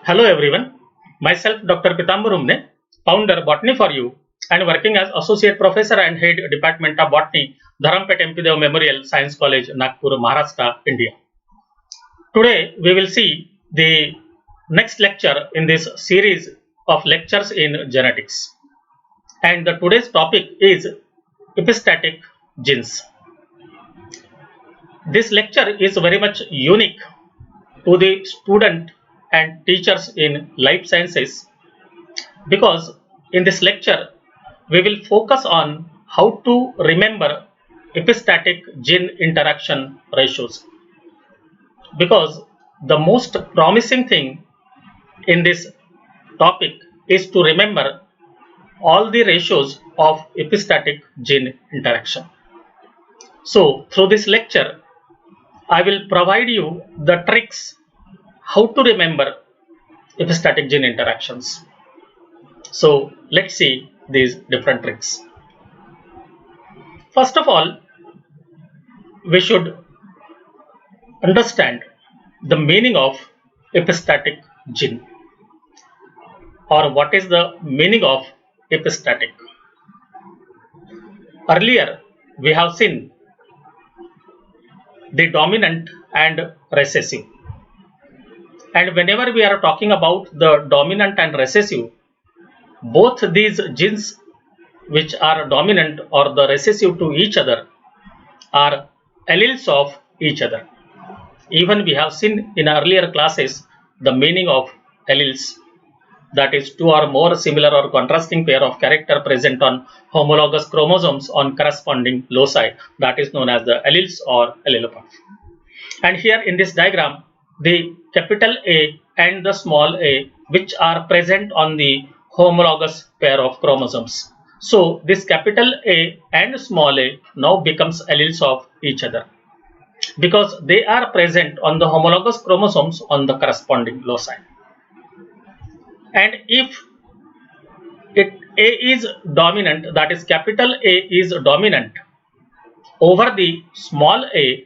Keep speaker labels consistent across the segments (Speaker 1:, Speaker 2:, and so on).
Speaker 1: Hello everyone, myself Dr. Pitambar Umne, founder Botany for You and working as Associate Professor and Head Department of Botany, Dharampet MP Dev Memorial Science College, Nagpur, Maharashtra, India. Today we will see the next lecture in this series of lectures in genetics. And today's topic is epistatic genes. This lecture is very much unique to the student and teachers in life sciences because in this lecture we will focus on how to remember epistatic gene interaction ratios, because the most promising thing in this topic is to remember all the ratios of epistatic gene interaction. So through this lecture I will provide you the tricks how to remember epistatic gene interactions. So let's see these different tricks. First of all, we should understand the meaning of epistatic gene, or what is the meaning of epistatic. Earlier we have seen the dominant and recessive, and whenever we are talking about the dominant and recessive, both these genes which are dominant or the recessive to each other are alleles of each other. Even we have seen in earlier classes the meaning of alleles, that is two or more similar or contrasting pair of character present on homologous chromosomes on corresponding loci, that is known as the alleles or allelopathy. And here in this diagram, the capital A and the small a which are present on the homologous pair of chromosomes. So this capital A and small a now becomes alleles of each other because they are present on the homologous chromosomes on the corresponding loci. And if A is dominant, that is capital A is dominant over the small a,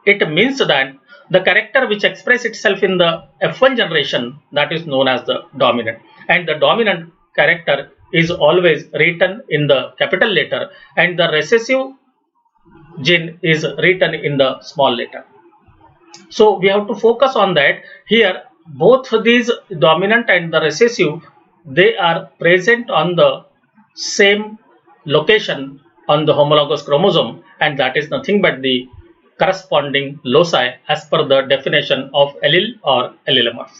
Speaker 1: it means that the character which expresses itself in the F1 generation, that is known as the dominant, and the dominant character is always written in the capital letter and the recessive gene is written in the small letter. So we have to focus on that. Here both these dominant and the recessive, they are present on the same location on the homologous chromosome, and that is nothing but the corresponding loci as per the definition of allele or allelomorph.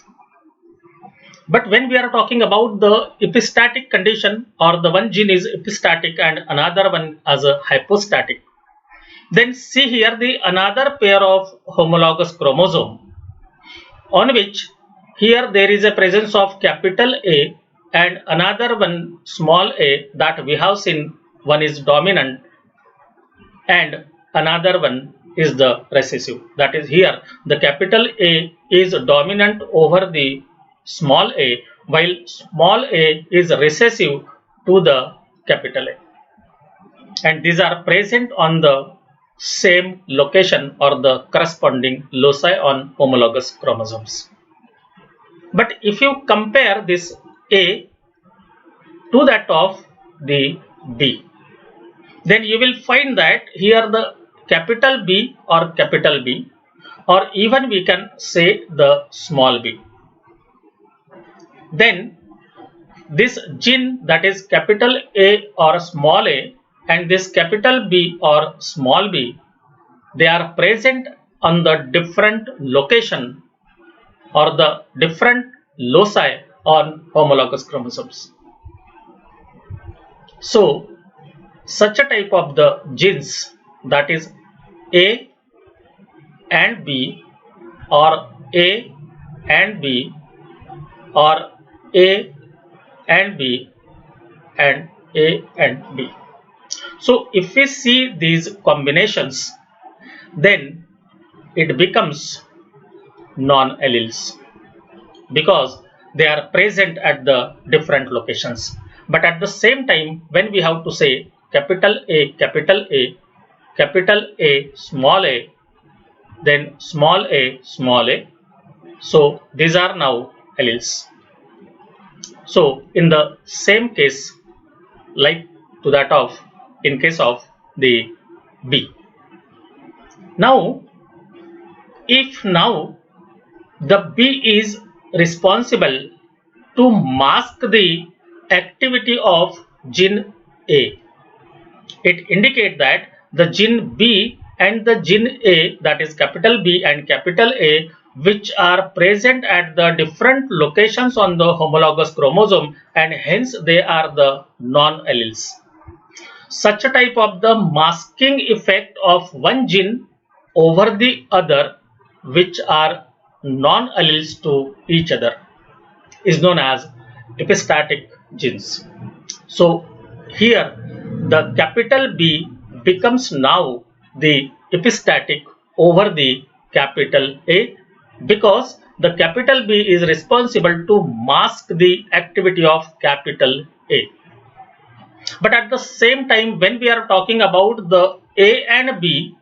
Speaker 1: But when we are talking about the epistatic condition, or the one gene is epistatic and another one as a hypostatic, then see here the another pair of homologous chromosome on which here there is a presence of capital A and another one small a, that we have seen one is dominant and another one is the recessive. That is, here the capital A is dominant over the small a, while small a is recessive to the capital A, and these are present on the same location or the corresponding loci on homologous chromosomes. But if you compare this A to that of the B, then you will find that here the capital B or capital B, or even we can say the small b, then this gene, that is capital A or small a, and this capital B or small b, they are present on the different location or the different loci on homologous chromosomes. So such a type of the genes, that is A and B, or A and B, or A and B, and A and B. So if we see these combinations, then it becomes non-alleles because they are present at the different locations. But at the same time, when we have to say capital A, capital A, capital A, small a, then small a, small a, So these are now alleles. So in the same case, like to that of in case of the B. Now, if now the B is responsible to mask the activity of gene A, it indicates that the gene B and the gene A, that is capital B and capital A, which are present at the different locations on the homologous chromosome, and hence they are the non-alleles. Such a type of the masking effect of one gene over the other, which are non-alleles to each other, is known as epistatic genes. So here the capital B becomes now the epistatic over the capital A, because the capital B is responsible to mask the activity of capital A. But at the same time, when we are talking about the A and B,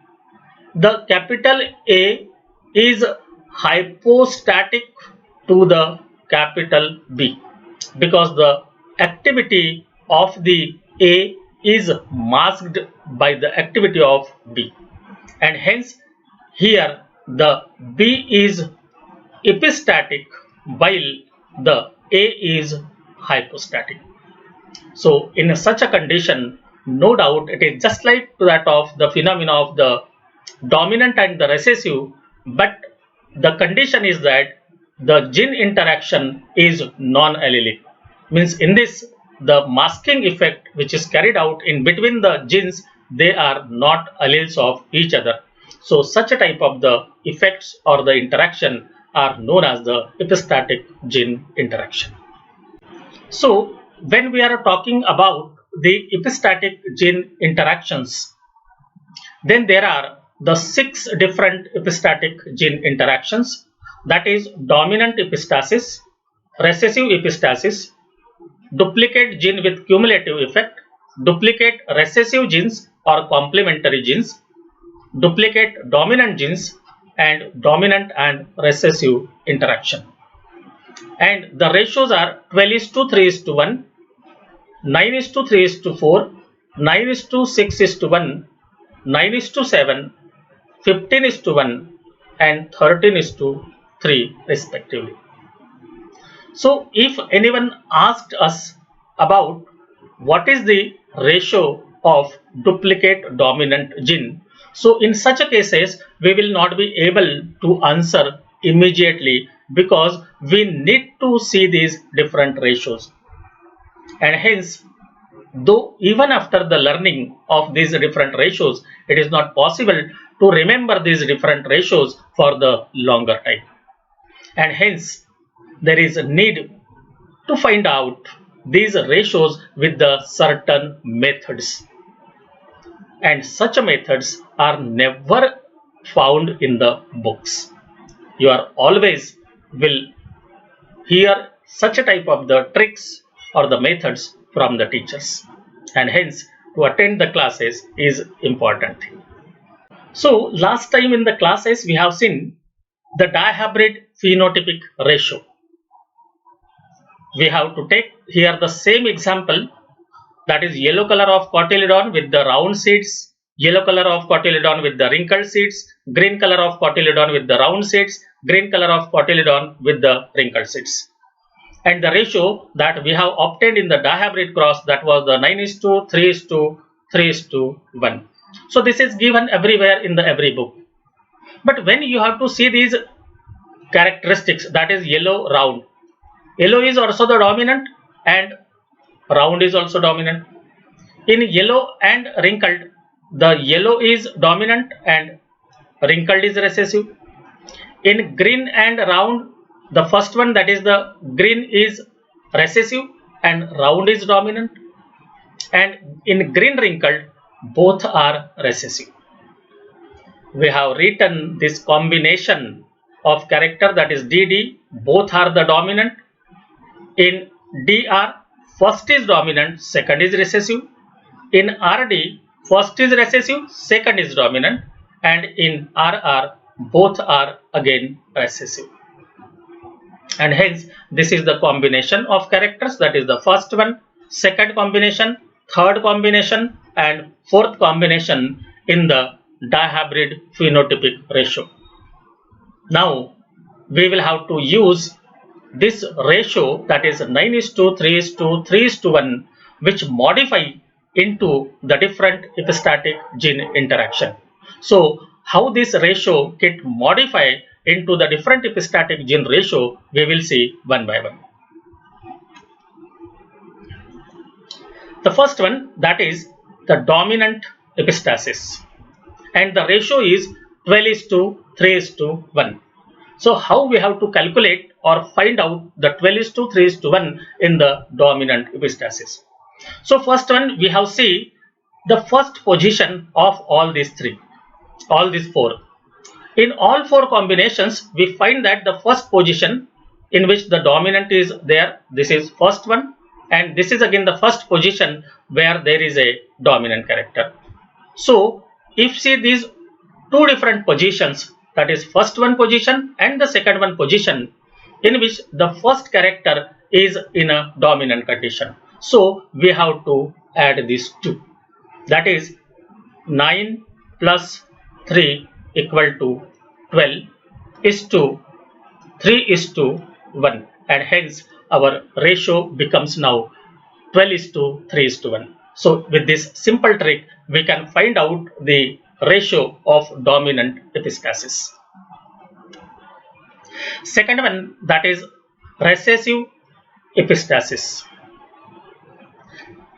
Speaker 1: the capital A is hypostatic to the capital B, because the activity of the A is masked by the activity of B, and hence here the B is epistatic while the A is hypostatic. So in such a condition, no doubt it is just like that of the phenomena of the dominant and the recessive, but the condition is that the gene interaction is non-allelic. Means in this, the masking effect which is carried out in between the genes, they are not alleles of each other. So such a type of the effects or the interaction are known as the epistatic gene interaction. So when we are talking about the epistatic gene interactions, then there are the 6 different epistatic gene interactions, that is dominant epistasis, recessive epistasis, duplicate gene with cumulative effect, duplicate recessive genes or complementary genes, duplicate dominant genes, and dominant and recessive interaction. And the ratios are 12:3:1, 9:3:4, 9:6:1, 9:7, 15:1, and 13:3 respectively. So if anyone asked us about what is the ratio of duplicate dominant gene, so in such a cases we will not be able to answer immediately, because we need to see these different ratios, and hence though even after the learning of these different ratios, it is not possible to remember these different ratios for the longer time, and hence there is a need to find out these ratios with the certain methods, and such methods are never found in the books. You are always will hear such a type of the tricks or the methods from the teachers, and hence to attend the classes is important. So last time in the classes we have seen the dihybrid phenotypic ratio. We have to take here the same example, that is yellow color of cotyledon with the round seeds, yellow color of cotyledon with the wrinkled seeds, green color of cotyledon with the round seeds, green color of cotyledon with the wrinkled seeds. And the ratio that we have obtained in the dihybrid cross, that was the 9:3:3:1. So this is given everywhere in the every book. But when you have to see these characteristics, that is yellow round, yellow is also the dominant and round is also dominant. In yellow and wrinkled, the yellow is dominant and wrinkled is recessive. In green and round, the first one, that is the green, is recessive and round is dominant, and in green wrinkled both are recessive. We have written this combination of character, that is DD, both are the dominant. In DR, first is dominant, second is recessive. In RD, first is recessive, second is dominant, and in RR both are again recessive. and hence this is the combination of characters, that is the first one, second combination, third combination, and fourth combination in the dihybrid phenotypic ratio. Now we will have to use this ratio, that is 9:3:3:1, which modify into the different epistatic gene interaction. So how this ratio get modified into the different epistatic gene ratio, we will see one by one. The first one, that is the dominant epistasis, and the ratio is 12:3:1. So how we have to calculate or find out the 12:3:1 in the dominant epistasis? So first one, we have see the first position of all these four. In all four combinations, we find that the first position in which the dominant is there, this is first one, and this is again the first position where there is a dominant character. So if see these two different positions, that is first one position and the second one position, in which the first character is in a dominant condition. So we have to add these two, that is 9 plus 3 equal to 12 is to 3:1, and hence our ratio becomes now 12:3:1. So with this simple trick, we can find out the ratio of dominant epistasis. Second one, that is recessive epistasis.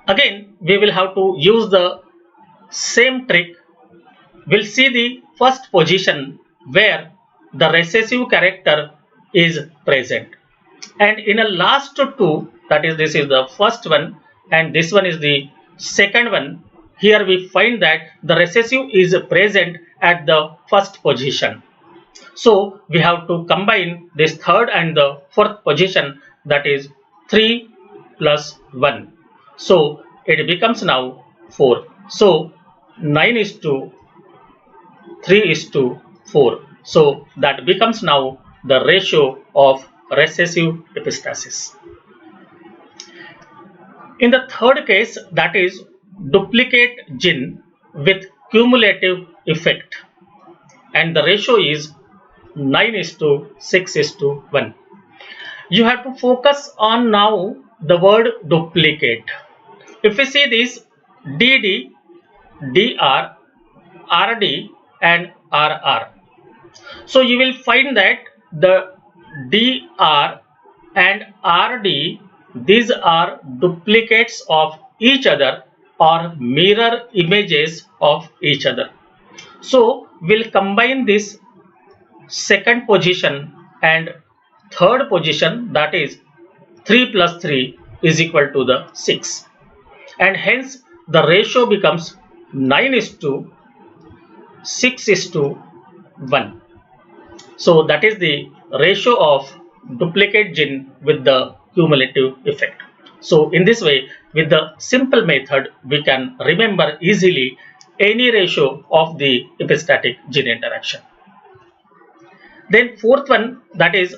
Speaker 1: Again, we will have to use the same trick. We'll see the first position where the recessive character is present, and in a last two, that is this is the first one and this one is the second one, here we find that the recessive is present at the first position. So we have to combine this third and the fourth position, that is 3 plus 1. So it becomes now 4. So 9:3:4. So that becomes now the ratio of recessive epistasis. In the third case, that is duplicate gene with cumulative effect, and the ratio is 9:6:1. You have to focus on now the word duplicate. If we see this DD, DR, RD and RR, so you will find that the DR and RD, these are duplicates of each other or mirror images of each other. So we'll combine this second position and third position, that is 3 plus 3 is equal to the 6, and hence the ratio becomes 9:6:1. So that is the ratio of duplicate gene with the cumulative effect. So in this way, with the simple method, we can remember easily any ratio of the epistatic gene interaction. Then fourth one, that is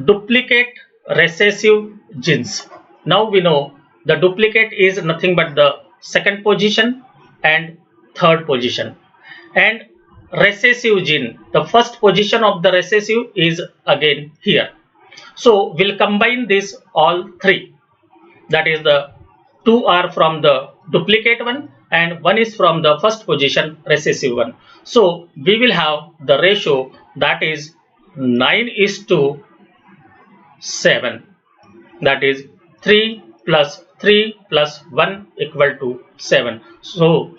Speaker 1: duplicate recessive genes. Now we know the duplicate is nothing but the second position and third position, and recessive gene, the first position of the recessive is again here. So we'll combine this all three, that is the two are from the duplicate one and one is from the first position recessive one. So we will have the ratio, that is 9:7, that is 3 plus 3 plus 1 equal to 7. So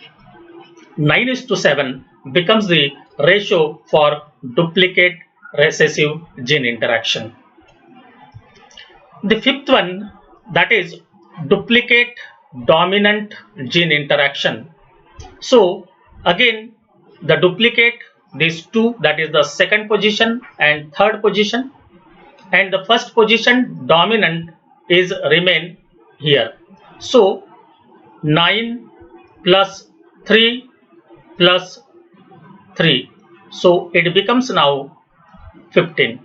Speaker 1: 9:7 becomes the ratio for duplicate recessive gene interaction. The fifth one, that is duplicate dominant gene interaction. So again the duplicate, these two, that is the second position and third position, and the first position dominant is remain here. So 9 plus 3 plus 3, so it becomes now 15,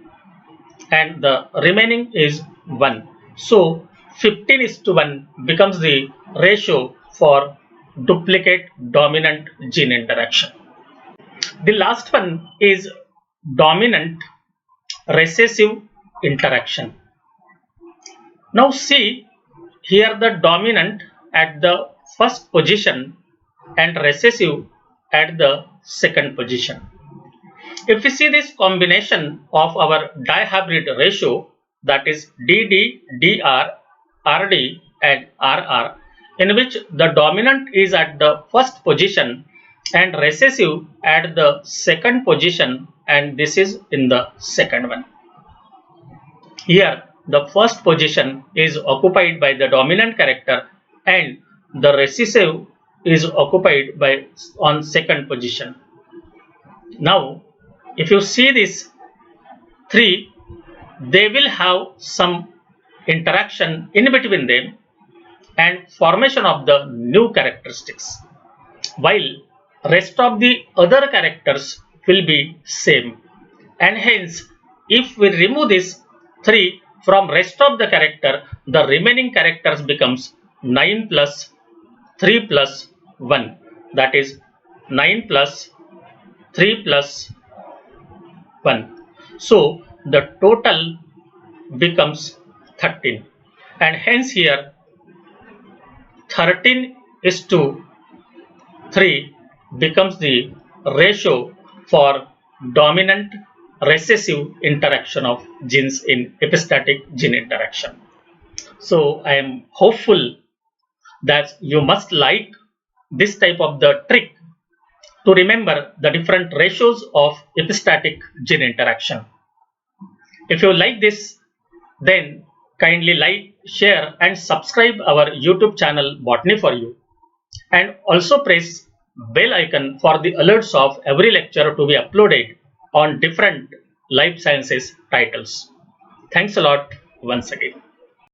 Speaker 1: and the remaining is 1. So 15:1 becomes the ratio for duplicate dominant gene interaction. The last one is dominant recessive interaction. Now see here the dominant at the first position and recessive at the second position. If we see this combination of our dihybrid ratio, that is DD, DR, RD and RR, in which the dominant is at the first position and recessive at the second position, and this is in the second one. Here the first position is occupied by the dominant character and the recessive is occupied by on second position. Now if you see this 3, they will have some interaction in between them and formation of the new characteristics, while rest of the other characters will be same, and hence if we remove this 3 from rest of the character, the remaining characters becomes 9 plus 3 plus 1, that is 9 plus 3 plus 1. So the total becomes 13, and hence here 13:3 becomes the ratio for dominant recessive interaction of genes in epistatic gene interaction. So I am hopeful that you must like this type of the trick to remember the different ratios of epistatic gene interaction. If you like this, then kindly like, share and subscribe our YouTube channel Botany for You, and also press bell icon for the alerts of every lecture to be uploaded on different life sciences titles. Thanks a lot once again.